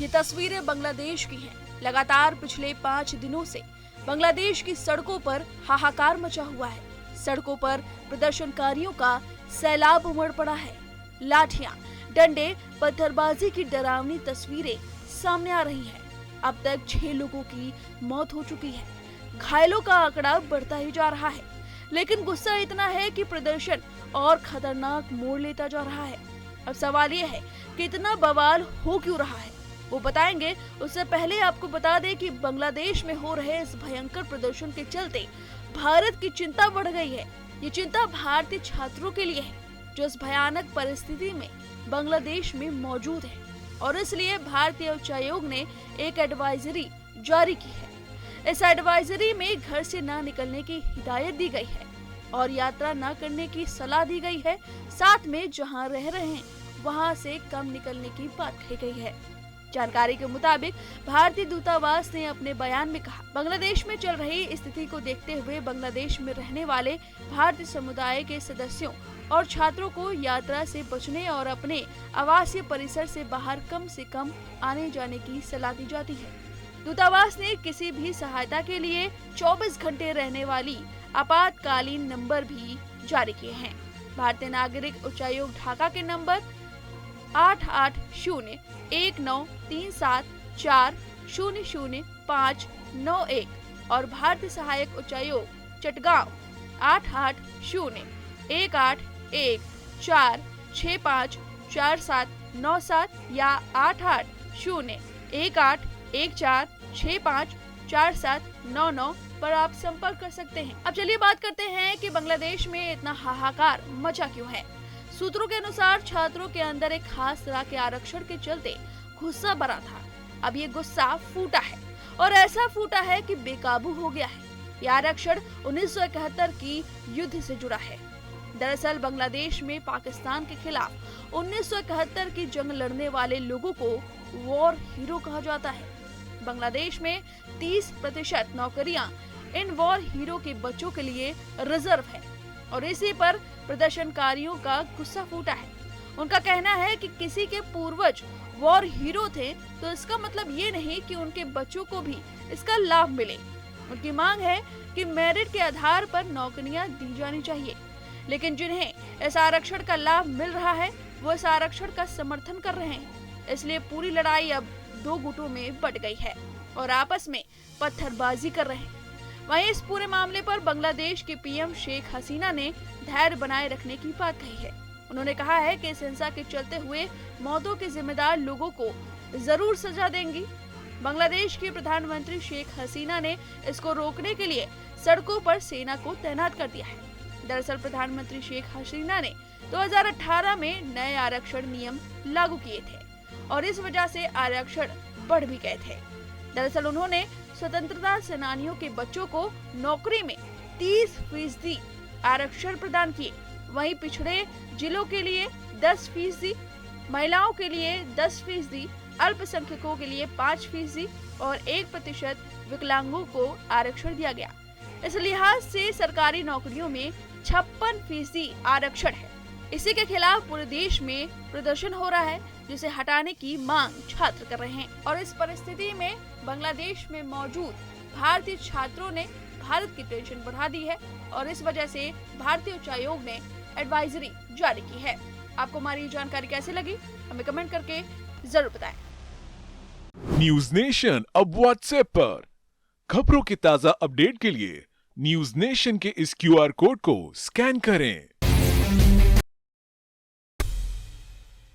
ये तस्वीरें बांग्लादेश की हैं। लगातार पिछले 5 दिनों से बांग्लादेश की सड़कों पर हाहाकार मचा हुआ है। सड़कों पर प्रदर्शनकारियों का सैलाब उमड़ पड़ा है। लाठियां, डंडे, पत्थरबाजी की डरावनी तस्वीरें सामने आ रही हैं। अब तक 6 लोगों की मौत हो चुकी है। घायलों का आंकड़ा बढ़ता ही जा रहा है। लेकिन गुस्सा इतना है कि प्रदर्शन और खतरनाक मोड़ लेता जा रहा है। अब सवाल ये है कि इतना बवाल हो क्यों रहा है, वो बताएंगे। उससे पहले आपको बता दें कि बांग्लादेश में हो रहे इस भयंकर प्रदर्शन के चलते भारत की चिंता बढ़ गई है। ये चिंता भारतीय छात्रों के लिए है जो इस भयानक परिस्थिति में बांग्लादेश में मौजूद है, और इसलिए भारतीय उच्चायोग ने एक एडवाइजरी जारी की है। इस एडवाइजरी में घर से न निकलने की हिदायत दी गई है और यात्रा न करने की सलाह दी गई है। साथ में जहां रह रहे हैं वहां से कम निकलने की बात कही गई है। जानकारी के मुताबिक भारतीय दूतावास ने अपने बयान में कहा, बांग्लादेश में चल रही स्थिति को देखते हुए बांग्लादेश में रहने वाले भारतीय समुदाय के सदस्यों और छात्रों को यात्रा से बचने और अपने आवासीय परिसर से बाहर कम से कम आने जाने की सलाह दी जाती है। दूतावास ने किसी भी सहायता के लिए 24 घंटे रहने वाली आपातकालीन नंबर भी जारी किए हैं। भारतीय नागरिक उच्चायोग ढाका के नंबर 88019374000591 और भारतीय सहायक उच्चायोग चटगांव 880146549797 या 88018146549799 पर आप संपर्क कर सकते हैं। अब चलिए बात करते हैं कि बांग्लादेश में इतना हाहाकार मचा क्यों है। सूत्रों के अनुसार छात्रों के अंदर एक खास तरह के आरक्षण के चलते गुस्सा भरा था। अब ये गुस्सा फूटा है और ऐसा फूटा है कि बेकाबू हो गया है। ये आरक्षण 1971 की युद्ध से जुड़ा है। दरअसल बांग्लादेश में पाकिस्तान के खिलाफ 1971 की जंग लड़ने वाले लोगों को वॉर हीरो कहा जाता है। बांग्लादेश में 30% नौकरियां इन वॉर हीरो के बच्चों के लिए रिजर्व है और इसी पर प्रदर्शनकारियों का गुस्सा फूटा है। उनका कहना है कि किसी के पूर्वज वॉर हीरो थे तो इसका मतलब ये नहीं कि उनके बच्चों को भी इसका लाभ मिले। उनकी मांग है कि मेरिट के आधार पर नौकरियां दी जानी चाहिए, लेकिन जिन्हें इस आरक्षण का लाभ मिल रहा है वो इस आरक्षण का समर्थन कर रहे हैं। इसलिए पूरी लड़ाई अब 2 गुटों में बट गई है और आपस में पत्थरबाजी कर रहे हैं। वहीं इस पूरे मामले पर बांग्लादेश की पीएम शेख हसीना ने धैर्य बनाए रखने की बात कही है। उन्होंने कहा है कि इस हिंसा के चलते हुए मौतों के जिम्मेदार लोगों को जरूर सजा देंगी। बांग्लादेश की प्रधानमंत्री शेख हसीना ने इसको रोकने के लिए सड़कों पर सेना को तैनात कर दिया है। दरअसल प्रधानमंत्री शेख हसीना ने 2018 में नए आरक्षण नियम लागू किए थे और इस वजह से आरक्षण बढ़ भी गए थे। दरअसल उन्होंने स्वतंत्रता सेनानियों के बच्चों को नौकरी में 30% आरक्षण प्रदान किए। वहीं पिछड़े जिलों के लिए 10%, महिलाओं के लिए 10%, अल्पसंख्यकों के लिए 5% और 1% विकलांगों को आरक्षण दिया गया। इस लिहाज से सरकारी नौकरियों में 56% आरक्षण है। इसी के खिलाफ पूरे देश में प्रदर्शन हो रहा है, जिसे हटाने की मांग छात्र कर रहे हैं। और इस परिस्थिति में बांग्लादेश में मौजूद भारतीय छात्रों ने भारत की टेंशन बढ़ा दी है और इस वजह से भारतीय उच्चायोग ने एडवाइजरी जारी की है। आपको हमारी जानकारी कैसे लगी, हमें कमेंट करके जरूर बताएं। न्यूज नेशन अब व्हाट्सएप पर खबरों के ताजा अपडेट के लिए न्यूज नेशन के इस QR कोड को स्कैन करें